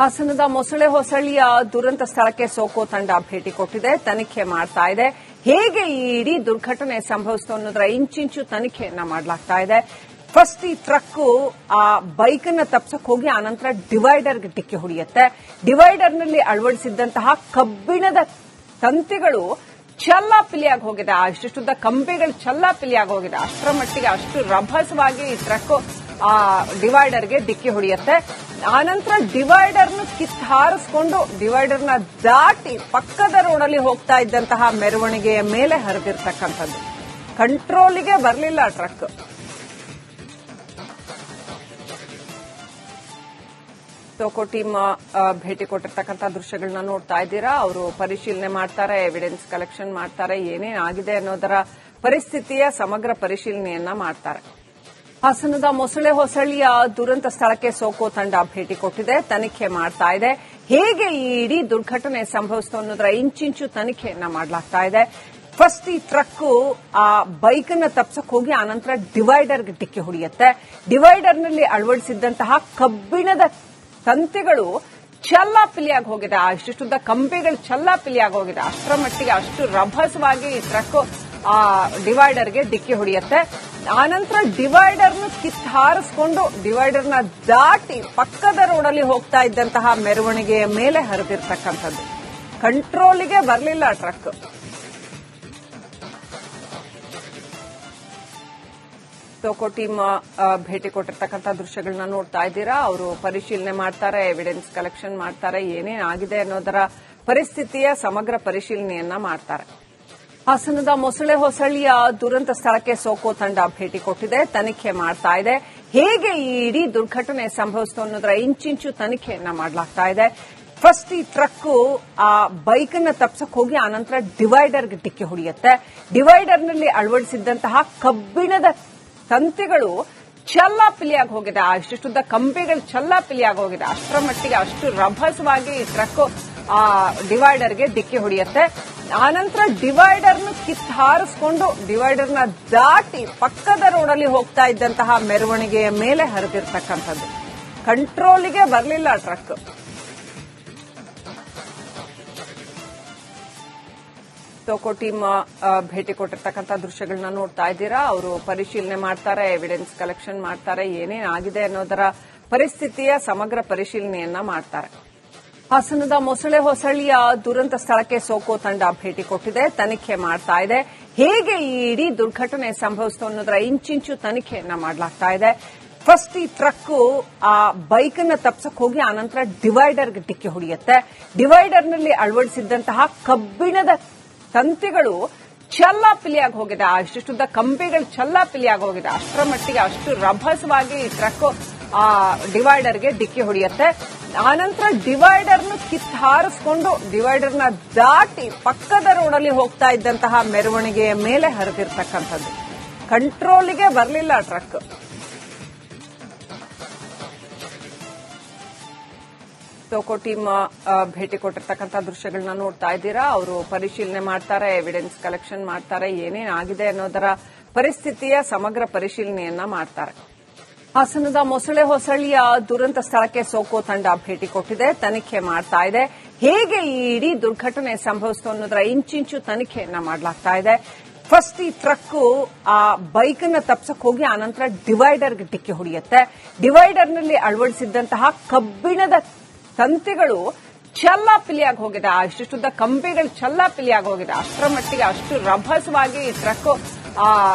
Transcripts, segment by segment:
ಹಾಸನದ ಮೊಸಳೆ ಹೊಸಳ್ಳಿಯ ದುರಂತ ಸ್ಥಳಕ್ಕೆ ಸೋಕೋ ತಂಡ ಭೇಟಿ ಕೊಟ್ಟಿದೆ, ತನಿಖೆ ಮಾಡ್ತಾ ಇದೆ. ಹೇಗೆ ಈ ಇಡೀ ದುರ್ಘಟನೆ ಸಂಭವಿಸಿತು ಅನ್ನೋದರ ಇಂಚಿಂಚು ತನಿಖೆಯನ್ನ ಮಾಡಲಾಗ್ತಾ ಇದೆ. ಫಸ್ಟ್ ಈ ಟ್ರಕ್ ಆ ಬೈಕ್ ಅನ್ನ ತಪ್ಸಕ್ ಹೋಗಿ ಆನಂತರ ಡಿವೈಡರ್ಗೆ ಡಿಕ್ಕಿ ಹೊಡೆಯುತ್ತೆ. ಡಿವೈಡರ್ನಲ್ಲಿ ಅಳವಡಿಸಿದ್ದಂತಹ ಕಬ್ಬಿಣದ ತಂತಿಗಳು ಚಲ್ಲಾಪಿಲಿಯಾಗಿ ಹೋಗಿದೆ. ಅಷ್ಟುದ್ದ ಕಂಬಿಗಳು ಚಲ್ಲಾಪಿಲಿಯಾಗಿ ಹೋಗಿದೆ. ಅಷ್ಟರ ಮಟ್ಟಿಗೆ ಅಷ್ಟು ರಭಸವಾಗಿ ಈ ಟ್ರಕ್ ಆ ಡಿವೈಡರ್ಗೆ ಡಿಕ್ಕಿ ಹೊಡೆಯುತ್ತೆ. ಆನಂತರ ಡಿವೈಡರ್ನ ಹಾರಿಸ್ಕೊಂಡು ಡಿವೈಡರ್ನ ದಾಟಿ ಪಕ್ಕದ ರೋಡಲ್ಲಿ ಹೋಗ್ತಾ ಇದ್ದಂತಹ ಮೆರವಣಿಗೆಯ ಮೇಲೆ ಹರಿದಿರ್ತಕ್ಕಂಥದ್ದು. ಕಂಟ್ರೋಲಿಗೆ ಬರಲಿಲ್ಲ ಟ್ರಕ್. ಸೋಕೋ ಟೀಮ್ ಭೇಟಿ ಕೊಟ್ಟಿರ್ತಕ್ಕಂಥ ದೃಶ್ಯಗಳನ್ನ ನೋಡ್ತಾ ಇದ್ದೀರಾ. ಅವರು ಪರಿಶೀಲನೆ ಮಾಡ್ತಾರೆ, ಎವಿಡೆನ್ಸ್ ಕಲೆಕ್ಷನ್ ಮಾಡ್ತಾರೆ, ಏನೇನ್ ಆಗಿದೆ ಅನ್ನೋದರ ಪರಿಸ್ಥಿತಿಯ ಸಮಗ್ರ ಪರಿಶೀಲನೆಯನ್ನ ಮಾಡ್ತಾರೆ. ಹಾಸನದ ಮೊಸಳೆ ಹೊಸಳ್ಳಿಯ ದುರಂತ ಸ್ಥಳಕ್ಕೆ ಸೋಕೋ ತಂಡ ಭೇಟಿ ಕೊಟ್ಟಿದೆ, ತನಿಖೆ ಮಾಡ್ತಾ ಇದೆ. ಹೇಗೆ ಈ ಇಡೀ ದುರ್ಘಟನೆ ಸಂಭವಿಸಿತು ಅನ್ನೋದರ ಇಂಚಿಂಚು ತನಿಖೆಯನ್ನ ಮಾಡಲಾಗ್ತಾ ಇದೆ. ಫಸ್ಟ್ ಈ ಟ್ರಕ್ ಆ ಬೈಕ್ ಅನ್ನ ತಪ್ಸಕ್ ಹೋಗಿ ಆನಂತರ ಡಿವೈಡರ್ಗೆ ಡಿಕ್ಕಿ ಹೊಡೆಯುತ್ತೆ. ಡಿವೈಡರ್ನಲ್ಲಿ ಅಳವಡಿಸಿದ್ದಂತಹ ಕಬ್ಬಿಣದ ತಂತಿಗಳು ಚಲ್ಲಾಪಿಲಿಯಾಗಿ ಹೋಗಿದೆ. ಅಷ್ಟುದ್ದ ಕಂಬಿಗಳು ಚಲ್ಲಾಪಿಲಿಯಾಗಿ ಹೋಗಿದೆ. ಅಷ್ಟರ ಮಟ್ಟಿಗೆ ಅಷ್ಟು ರಭಸವಾಗಿ ಈ ಟ್ರಕ್ ಆ ಡಿವೈಡರ್ಗೆ ಡಿಕ್ಕಿ ಹೊಡೆಯುತ್ತೆ. ಆನಂತರ ಡಿವೈಡರ್ನ ಹಾರಿಸ್ಕೊಂಡು ಡಿವೈಡರ್ನ ದಾಟಿ ಪಕ್ಕದ ರೋಡಲ್ಲಿ ಹೋಗ್ತಾ ಇದ್ದಂತಹ ಮೆರವಣಿಗೆಯ ಮೇಲೆ ಹರಿದಿರ್ತಕ್ಕಂಥದ್ದು. ಕಂಟ್ರೋಲಿಗೆ ಬರಲಿಲ್ಲ ಟ್ರಕ್. ಸೋಕೋ ಟೀಮ್ ಭೇಟಿ ಕೊಟ್ಟಿರ್ತಕ್ಕಂಥ ದೃಶ್ಯಗಳನ್ನ ನೋಡ್ತಾ ಇದ್ದೀರಾ. ಅವರು ಪರಿಶೀಲನೆ ಮಾಡ್ತಾರೆ, ಎವಿಡೆನ್ಸ್ ಕಲೆಕ್ಷನ್ ಮಾಡ್ತಾರೆ, ಏನೇನ್ ಆಗಿದೆ ಅನ್ನೋದರ ಪರಿಸ್ಥಿತಿಯ ಸಮಗ್ರ ಪರಿಶೀಲನೆಯನ್ನ ಮಾಡ್ತಾರೆ. ಹಾಸನದ ಮೊಸಳೆ ಹೊಸಳ್ಳಿಯ ದುರಂತ ಸ್ಥಳಕ್ಕೆ ಸೋಕೋ ತಂಡ ಭೇಟಿ ಕೊಟ್ಟಿದೆ, ತನಿಖೆ ಮಾಡ್ತಾ ಇದೆ. ಹೇಗೆ ಈ ಇಡೀ ದುರ್ಘಟನೆ ಸಂಭವಿಸಿತು ಅನ್ನೋದರ ಇಂಚಿಂಚು ತನಿಖೆಯನ್ನ ಮಾಡಲಾಗ್ತಾ ಇದೆ. ಫಸ್ಟ್ ಈ ಟ್ರಕ್ ಆ ಬೈಕ್ ಅನ್ನ ತಪ್ಸಕ್ ಹೋಗಿ ಆನಂತರ ಡಿವೈಡರ್ಗೆ ಡಿಕ್ಕಿ ಹೊಡೆಯುತ್ತೆ. ಡಿವೈಡರ್ನಲ್ಲಿ ಅಳವಡಿಸಿದ್ದಂತಹ ಕಬ್ಬಿಣದ ತಂತಿಗಳು ಚಲ್ಲಾಪಿಲಿಯಾಗಿ ಹೋಗಿದೆ. ಅಷ್ಟುದ್ದ ಕಂಬಿಗಳು ಚಲ್ಲಾಪಿಲಿಯಾಗಿ ಹೋಗಿದೆ. ಅಷ್ಟರ ಮಟ್ಟಿಗೆ ಅಷ್ಟು ರಭಸವಾಗಿ ಈ ಟ್ರಕ್ ಆ ಡಿವೈಡರ್ಗೆ ಡಿಕ್ಕಿ ಹೊಡೆಯುತ್ತೆ. ಆನಂತರ ಡಿವೈಡರ್ನ ಹಾರಿಸ್ಕೊಂಡು ಡಿವೈಡರ್ನ ದಾಟಿ ಪಕ್ಕದ ರೋಡಲ್ಲಿ ಹೋಗ್ತಾ ಇದ್ದಂತಹ ಮೆರವಣಿಗೆಯ ಮೇಲೆ ಹರಿದಿರ್ತಕ್ಕಂಥದ್ದು. ಕಂಟ್ರೋಲಿಗೆ ಬರಲಿಲ್ಲ ಟ್ರಕ್. ಸೋಕೋ ಟೀಮ್ ಭೇಟಿ ಕೊಟ್ಟಿರ್ತಕ್ಕಂಥ ದೃಶ್ಯಗಳನ್ನ ನೋಡ್ತಾ ಇದ್ದೀರಾ. ಅವರು ಪರಿಶೀಲನೆ ಮಾಡ್ತಾರೆ, ಎವಿಡೆನ್ಸ್ ಕಲೆಕ್ಷನ್ ಮಾಡ್ತಾರೆ, ಏನೇನ್ ಆಗಿದೆ ಅನ್ನೋದರ ಪರಿಸ್ಥಿತಿಯ ಸಮಗ್ರ ಪರಿಶೀಲನೆಯನ್ನ ಮಾಡ್ತಾರೆ. ಹಾಸನದ ಮೊಸಳೆ ಹೊಸಳ್ಳಿಯ ದುರಂತ ಸ್ಥಳಕ್ಕೆ ಸೋಕೋ ತಂಡ ಭೇಟಿ ಕೊಟ್ಟಿದೆ, ತನಿಖೆ ಮಾಡ್ತಾ ಇದೆ. ಹೇಗೆ ಈ ಇಡೀ ದುರ್ಘಟನೆ ಸಂಭವಿಸಿತು ಅನ್ನೋದರ ಇಂಚಿಂಚು ತನಿಖೆಯನ್ನ ಮಾಡಲಾಗ್ತಾ ಇದೆ. ಫಸ್ಟ್ ಈ ಟ್ರಕ್ ಆ ಬೈಕ್ ಅನ್ನ ತಪ್ಸಕ್ ಹೋಗಿ ಆನಂತರ ಡಿವೈಡರ್ಗೆ ಡಿಕ್ಕಿ ಹೊಡೆಯುತ್ತೆ. ಡಿವೈಡರ್ನಲ್ಲಿ ಅಳವಡಿಸಿದ್ದಂತಹ ಕಬ್ಬಿಣದ ತಂತಿಗಳು ಚಲ್ಲಾಪಿಲಿಯಾಗಿ ಹೋಗಿದೆ. ಅಷ್ಟುದ್ದ ಕಂಬಿಗಳು ಚಲ್ಲಾಪಿಲಿಯಾಗಿ ಹೋಗಿದೆ. ಅಷ್ಟರ ಮಟ್ಟಿಗೆ ಅಷ್ಟು ರಭಸವಾಗಿ ಈ ಟ್ರಕ್ ಆ ಡಿವೈಡರ್ಗೆ ಡಿಕ್ಕಿ ಹೊಡೆಯುತ್ತೆ. ಆನಂತರ ಡಿವೈಡರ್ನ ಹಾರಿಸ್ಕೊಂಡು ಡಿವೈಡರ್ನ ದಾಟಿ ಪಕ್ಕದ ರೋಡಲ್ಲಿ ಹೋಗ್ತಾ ಇದ್ದಂತಹ ಮೆರವಣಿಗೆಯ ಮೇಲೆ ಹರಿದಿರ್ತಕ್ಕಂಥದ್ದು. ಕಂಟ್ರೋಲಿಗೆ ಬರಲಿಲ್ಲ ಟ್ರಕ್. ಸೋಕೋ ಟೀಮ್ ಭೇಟಿ ಕೊಟ್ಟಿರ್ತಕ್ಕಂಥ ದೃಶ್ಯಗಳನ್ನ ನೋಡ್ತಾ ಇದ್ದೀರಾ. ಅವರು ಪರಿಶೀಲನೆ ಮಾಡ್ತಾರೆ, ಎವಿಡೆನ್ಸ್ ಕಲೆಕ್ಷನ್ ಮಾಡ್ತಾರೆ, ಏನೇನ್ ಆಗಿದೆ ಅನ್ನೋದರ ಪರಿಸ್ಥಿತಿಯ ಸಮಗ್ರ ಪರಿಶೀಲನೆಯನ್ನ ಮಾಡ್ತಾರೆ. ಹಾಸನದ ಮೊಸಳೆ ಹೊಸಳ್ಳಿಯ ದುರಂತ ಸ್ಥಳಕ್ಕೆ ಸೋಕೋ ತಂಡ ಭೇಟಿ ಕೊಟ್ಟಿದೆ, ತನಿಖೆ ಮಾಡ್ತಾ ಇದೆ. ಹೇಗೆ ಈ ಇಡೀ ದುರ್ಘಟನೆ ಸಂಭವಿಸಿತು ಅನ್ನೋದರ ಇಂಚಿಂಚು ತನಿಖೆಯನ್ನ ಮಾಡಲಾಗ್ತಾ ಇದೆ. ಫಸ್ಟ್ ಈ ಟ್ರಕ್ ಆ ಬೈಕ್ ಅನ್ನ ತಪ್ಸಕ್ ಹೋಗಿ ಆನಂತರ ಡಿವೈಡರ್ಗೆ ಡಿಕ್ಕಿ ಹೊಡೆಯುತ್ತೆ. ಡಿವೈಡರ್ನಲ್ಲಿ ಅಳವಡಿಸಿದ್ದಂತಹ ಕಬ್ಬಿಣದ ತಂತಿಗಳು ಚಲ್ಲಾಪಿಲಿಯಾಗಿ ಹೋಗಿದೆ. ಅಷ್ಟುದ್ದ ಕಂಬಿಗಳು ಚಲ್ಲಾಪಿಲಿಯಾಗಿ ಹೋಗಿದೆ. ಅಷ್ಟರ ಮಟ್ಟಿಗೆ ಅಷ್ಟು ರಭಸವಾಗಿ ಈ ಟ್ರಕ್ ಆ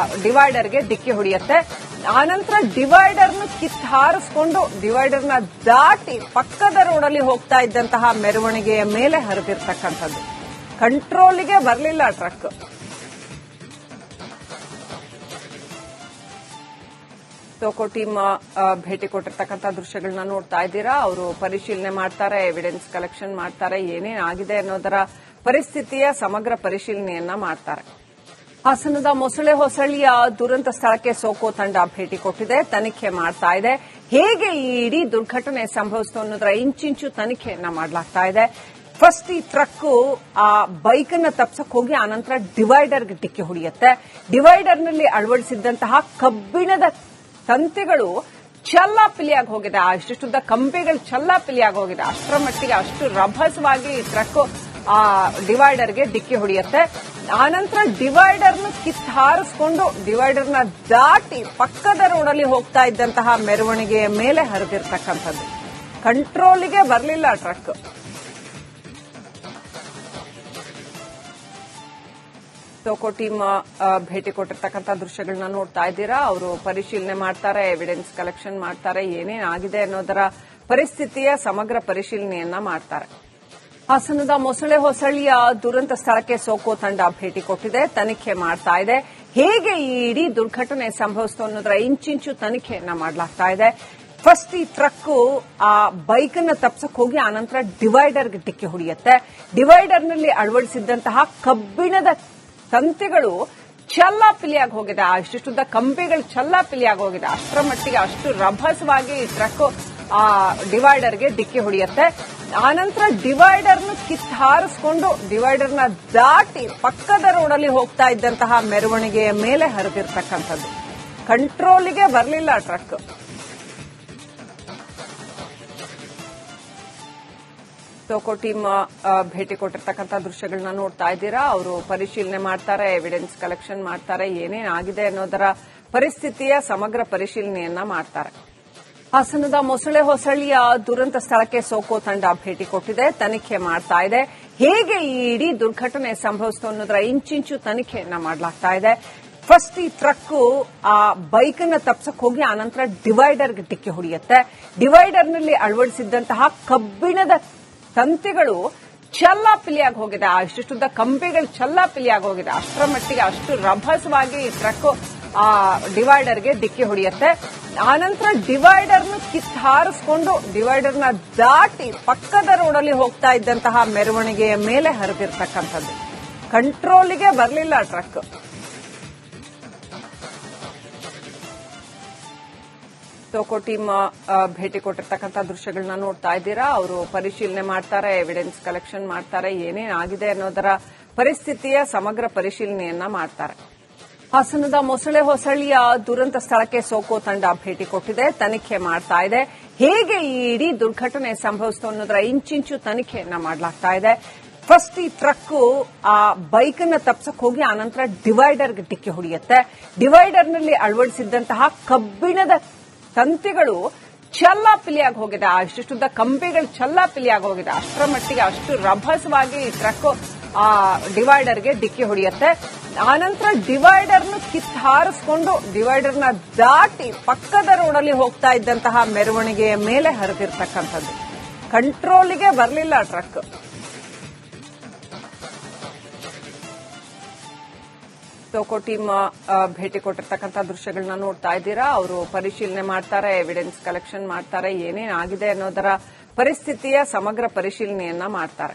ಡಿವೈಡರ್ಗೆ ಡಿಕ್ಕಿ ಹೊಡೆಯುತ್ತೆ. ಆನಂತರ ಡಿವೈಡರ್ನ ಹಾರಿಸ್ಕೊಂಡು ಡಿವೈಡರ್ನ ದಾಟಿ ಪಕ್ಕದ ರೋಡಲ್ಲಿ ಹೋಗ್ತಾ ಇದ್ದಂತಹ ಮೆರವಣಿಗೆಯ ಮೇಲೆ ಹರಿದಿರ್ತಕ್ಕಂಥದ್ದು. ಕಂಟ್ರೋಲಿಗೆ ಬರಲಿಲ್ಲ ಟ್ರಕ್. ಸೋಕೋ ಟೀಮ್ ಭೇಟಿ ಕೊಟ್ಟಿರ್ತಕ್ಕಂಥ ದೃಶ್ಯಗಳನ್ನ ನೋಡ್ತಾ ಇದ್ದೀರಾ. ಅವರು ಪರಿಶೀಲನೆ ಮಾಡ್ತಾರೆ, ಎವಿಡೆನ್ಸ್ ಕಲೆಕ್ಷನ್ ಮಾಡ್ತಾರೆ, ಏನೇನ್ ಆಗಿದೆ ಅನ್ನೋದರ ಪರಿಸ್ಥಿತಿಯ ಸಮಗ್ರ ಪರಿಶೀಲನೆಯನ್ನ ಮಾಡ್ತಾರೆ. ಹಾಸನದ ಮೊಸಳೆ ಹೊಸಳ್ಳಿಯ ದುರಂತ ಸ್ಥಳಕ್ಕೆ ಸೋಕೋ ತಂಡ ಭೇಟಿ ಕೊಟ್ಟಿದೆ, ತನಿಖೆ ಮಾಡ್ತಾ ಇದೆ. ಹೇಗೆ ಈ ಇಡೀ ದುರ್ಘಟನೆ ಸಂಭವಿಸಿತು ಅನ್ನೋದರ ಇಂಚಿಂಚು ತನಿಖೆಯನ್ನ ಮಾಡಲಾಗ್ತಾ ಇದೆ. ಫಸ್ಟ್ ಈ ಟ್ರಕ್ ಆ ಬೈಕ್ ಅನ್ನ ತಪ್ಸಕ್ ಹೋಗಿ ಆನಂತರ ಡಿವೈಡರ್ಗೆ ಡಿಕ್ಕಿ ಹೊಡೆಯುತ್ತೆ. ಡಿವೈಡರ್ನಲ್ಲಿ ಅಳವಡಿಸಿದ್ದಂತಹ ಕಬ್ಬಿಣದ ತಂತಿಗಳು ಚೆಲ್ಲಾಪಿಲಿಯಾಗಿ ಹೋಗಿದೆ. ಇಷ್ಟುದ್ದ ಕಂಬಿಗಳು ಚೆಲ್ಲಾಪಿಲಿಯಾಗಿ ಹೋಗಿದೆ. ಅಷ್ಟರ ಮಟ್ಟಿಗೆ ಅಷ್ಟು ರಭಸವಾಗಿ ಟ್ರಕ್ ಆ ಡಿವೈಡರ್ಗೆ ಡಿಕ್ಕಿ ಹೊಡೆಯುತ್ತೆ. ಆನಂತರ ಡಿವೈಡರ್ನ ಕಿತ್ತಾರಿಸಿಕೊಂಡು ಡಿವೈಡರ್ನ ದಾಟಿ ಪಕ್ಕದ ರೋಡಲ್ಲಿ ಹೋಗ್ತಾ ಇದ್ದಂತಹ ಮೆರವಣಿಗೆಯ ಮೇಲೆ ಹರಿದಿರ್ತಕ್ಕಂಥದ್ದು. ಕಂಟ್ರೋಲಿಗೆ ಬರಲಿಲ್ಲ ಟ್ರಕ್. ಸೋಕೋ ಟೀಮ್ ಭೇಟಿ ಕೊಟ್ಟಿರ್ತಕ್ಕಂಥ ದೃಶ್ಯಗಳನ್ನ ನೋಡ್ತಾ ಇದ್ದೀರಾ. ಅವರು ಪರಿಶೀಲನೆ ಮಾಡ್ತಾರೆ, ಎವಿಡೆನ್ಸ್ ಕಲೆಕ್ಷನ್ ಮಾಡ್ತಾರೆ, ಏನೇನಾಗಿದೆ ಅನ್ನೋದರ ಪರಿಸ್ಥಿತಿಯ ಸಮಗ್ರ ಪರಿಶೀಲನೆಯನ್ನ ಮಾಡ್ತಾರೆ. ಹಾಸನದ ಮೊಸಳೆ ಹೊಸಳ್ಳಿಯ ದುರಂತ ಸ್ಥಳಕ್ಕೆ ಸೋಕೋ ತಂಡ ಭೇಟಿ ಕೊಟ್ಟಿದೆ, ತನಿಖೆ ಮಾಡ್ತಾ ಇದೆ. ಹೇಗೆ ಈ ಇಡೀ ದುರ್ಘಟನೆ ಸಂಭವಿಸಿತು ಅನ್ನೋದರ ಇಂಚಿಂಚು ತನಿಖೆಯನ್ನ ಮಾಡಲಾಗ್ತಾ ಇದೆ. ಫಸ್ಟ್ ಈ ಟ್ರಕ್ ಆ ಬೈಕ್ ಅನ್ನ ತಪ್ಸಕ್ ಹೋಗಿ ಆನಂತರ ಡಿವೈಡರ್ಗೆ ಡಿಕ್ಕಿ ಹೊಡೆಯುತ್ತೆ. ಡಿವೈಡರ್ನಲ್ಲಿ ಅಳವಡಿಸಿದ್ದಂತಹ ಕಬ್ಬಿಣದ ತಂತಿಗಳು ಚೆಲ್ಲಾಪಿಲಿಯಾಗಿ ಹೋಗಿದೆ. ಇಷ್ಟುದ್ದ ಕಂಬಿಗಳು ಚೆಲ್ಲಾಪಿಲಿಯಾಗಿ ಹೋಗಿದೆ. ಅಷ್ಟರ ಮಟ್ಟಿಗೆ ಅಷ್ಟು ರಭಸವಾಗಿ ಟ್ರಕ್ ಆ ಡಿವೈಡರ್ಗೆ ಡಿಕ್ಕಿ ಹೊಡೆಯುತ್ತೆ. ಆನಂತರ ಡಿವೈಡರ್ನ ಕಿತ್ತಾರಿಸಿಕೊಂಡು ಡಿವೈಡರ್ನ ದಾಟಿ ಪಕ್ಕದ ರೋಡಲ್ಲಿ ಹೋಗ್ತಾ ಇದ್ದಂತಹ ಮೆರವಣಿಗೆಯ ಮೇಲೆ ಹರಿದಿರ್ತಕ್ಕಂಥದ್ದು. ಕಂಟ್ರೋಲಿಗೆ ಬರಲಿಲ್ಲ ಟ್ರಕ್. ಸೋಕೋ ಟೀಮ್ ಭೇಟಿ ಕೊಟ್ಟಿರ್ತಕ್ಕಂಥ ದೃಶ್ಯಗಳನ್ನ ನೋಡ್ತಾ ಇದ್ದೀರಾ. ಅವರು ಪರಿಶೀಲನೆ ಮಾಡ್ತಾರೆ, ಎವಿಡೆನ್ಸ್ ಕಲೆಕ್ಷನ್ ಮಾಡ್ತಾರೆ, ಏನೇನಾಗಿದೆ ಅನ್ನೋದರ ಪರಿಸ್ಥಿತಿಯ ಸಮಗ್ರ ಪರಿಶೀಲನೆಯನ್ನ ಮಾಡ್ತಾರೆ. ಹಾಸನದ ಮೊಸಳೆ ಹೊಸಳ್ಳಿಯ ದುರಂತ ಸ್ಥಳಕ್ಕೆ ಸೋಕೋ ತಂಡ ಭೇಟಿ ಕೊಟ್ಟಿದೆ, ತನಿಖೆ ಮಾಡ್ತಾ ಇದೆ. ಹೇಗೆ ಈ ಇಡೀ ದುರ್ಘಟನೆ ಸಂಭವಿಸಿತು ಅನ್ನೋದರ ಇಂಚಿಂಚು ತನಿಖೆಯನ್ನ ಮಾಡಲಾಗ್ತಾ ಇದೆ. ಫಸ್ಟ್ ಈ ಟ್ರಕ್ ಆ ಬೈಕ್ ಅನ್ನ ತಪ್ಸಕ್ ಹೋಗಿ ಆನಂತರ ಡಿವೈಡರ್ಗೆ ಡಿಕ್ಕಿ ಹೊಡೆಯುತ್ತೆ. ಡಿವೈಡರ್ನಲ್ಲಿ ಅಳವಡಿಸಿದ್ದಂತಹ ಕಬ್ಬಿಣದ ತಂತಿಗಳು ಚೆಲ್ಲಾಪಿಲಿಯಾಗಿ ಹೋಗಿದೆ. ಇಷ್ಟುದ್ದ ಕಂಬಿಗಳು ಚೆಲ್ಲಾಪಿಲಿಯಾಗಿ ಹೋಗಿದೆ. ಅಷ್ಟರ ಮಟ್ಟಿಗೆ ಅಷ್ಟು ರಭಸವಾಗಿ ಟ್ರಕ್ ಆ ಡಿವೈಡರ್ಗೆ ಡಿಕ್ಕಿ ಹೊಡೆಯುತ್ತೆ. ಆನಂತರ ಡಿವೈಡರ್ನ ಕಿತ್ತಾರಿಸಿಕೊಂಡು ಡಿವೈಡರ್ನ ದಾಟಿ ಪಕ್ಕದ ರೋಡಲ್ಲಿ ಹೋಗ್ತಾ ಇದ್ದಂತಹ ಮೆರವಣಿಗೆಯ ಮೇಲೆ ಹರಿದಿರ್ತಕ್ಕಂಥದ್ದು. ಕಂಟ್ರೋಲಿಗೆ ಬರಲಿಲ್ಲ ಟ್ರಕ್. ಸೋಕೋ ಟೀಮ್ ಭೇಟಿ ಕೊಟ್ಟಿರ್ತಕ್ಕಂಥ ದೃಶ್ಯಗಳನ್ನ ನೋಡ್ತಾ ಇದ್ದೀರಾ. ಅವರು ಪರಿಶೀಲನೆ ಮಾಡ್ತಾರೆ, ಎವಿಡೆನ್ಸ್ ಕಲೆಕ್ಷನ್ ಮಾಡ್ತಾರೆ, ಏನೇನಾಗಿದೆ ಅನ್ನೋದರ ಪರಿಸ್ಥಿತಿಯ ಸಮಗ್ರ ಪರಿಶೀಲನೆಯನ್ನ ಮಾಡ್ತಾರೆ. ಹಾಸನದ ಮೊಸಳೆ ಹೊಸಳ್ಳಿಯ ದುರಂತ ಸ್ಥಳಕ್ಕೆ ಸೋಕೋ ತಂಡ ಭೇಟಿ ಕೊಟ್ಟಿದೆ, ತನಿಖೆ ಮಾಡ್ತಾ ಇದೆ. ಹೇಗೆ ಈ ಇಡೀ ದುರ್ಘಟನೆ ಸಂಭವಿಸಿತು ಅನ್ನೋದರ ಇಂಚಿಂಚು ತನಿಖೆಯನ್ನ ಮಾಡಲಾಗ್ತಾ ಇದೆ. ಫಸ್ಟ್ ಈ ಟ್ರಕ್ ಆ ಬೈಕ್ ಅನ್ನ ತಪ್ಸಕ್ ಹೋಗಿ ಆನಂತರ ಡಿವೈಡರ್ಗೆ ಡಿಕ್ಕಿ ಹೊಡೆಯುತ್ತೆ. ಡಿವೈಡರ್ನಲ್ಲಿ ಅಳವಡಿಸಿದ್ದಂತಹ ಕಬ್ಬಿಣದ ತಂತಿಗಳು ಚೆಲ್ಲಾಪಿಲಿಯಾಗಿ ಹೋಗಿದೆ. ಇಷ್ಟುದ್ದ ಕಂಬಿಗಳು ಚೆಲ್ಲಾಪಿಲಿಯಾಗಿ ಹೋಗಿದೆ. ಅಷ್ಟರ ಮಟ್ಟಿಗೆ ಅಷ್ಟು ರಭಸವಾಗಿ ಟ್ರಕ್ ಆ ಡಿವೈಡರ್ಗೆ ಡಿಕ್ಕಿ ಹೊಡೆಯುತ್ತೆ. ಆನಂತರ ಡಿವೈಡರ್ನ ಕಿತ್ತಾರಿಸಿಕೊಂಡು ಡಿವೈಡರ್ನ ದಾಟಿ ಪಕ್ಕದ ರೋಡಲ್ಲಿ ಹೋಗ್ತಾ ಇದ್ದಂತಹ ಮೆರವಣಿಗೆಯ ಮೇಲೆ ಹರಿದಿರ್ತಕ್ಕಂಥದ್ದು. ಕಂಟ್ರೋಲಿಗೆ ಬರಲಿಲ್ಲ ಟ್ರಕ್. ಸೋಕೋ ಟೀಮ್ ಭೇಟಿ ಕೊಟ್ಟಿರ್ತಕ್ಕಂಥ ದೃಶ್ಯಗಳನ್ನ ನೋಡ್ತಾ ಇದ್ದೀರಾ. ಅವರು ಪರಿಶೀಲನೆ ಮಾಡ್ತಾರೆ, ಎವಿಡೆನ್ಸ್ ಕಲೆಕ್ಷನ್ ಮಾಡ್ತಾರೆ, ಏನೇನಾಗಿದೆ ಅನ್ನೋದರ ಪರಿಸ್ಥಿತಿಯ ಸಮಗ್ರ ಪರಿಶೀಲನೆಯನ್ನ ಮಾಡ್ತಾರೆ.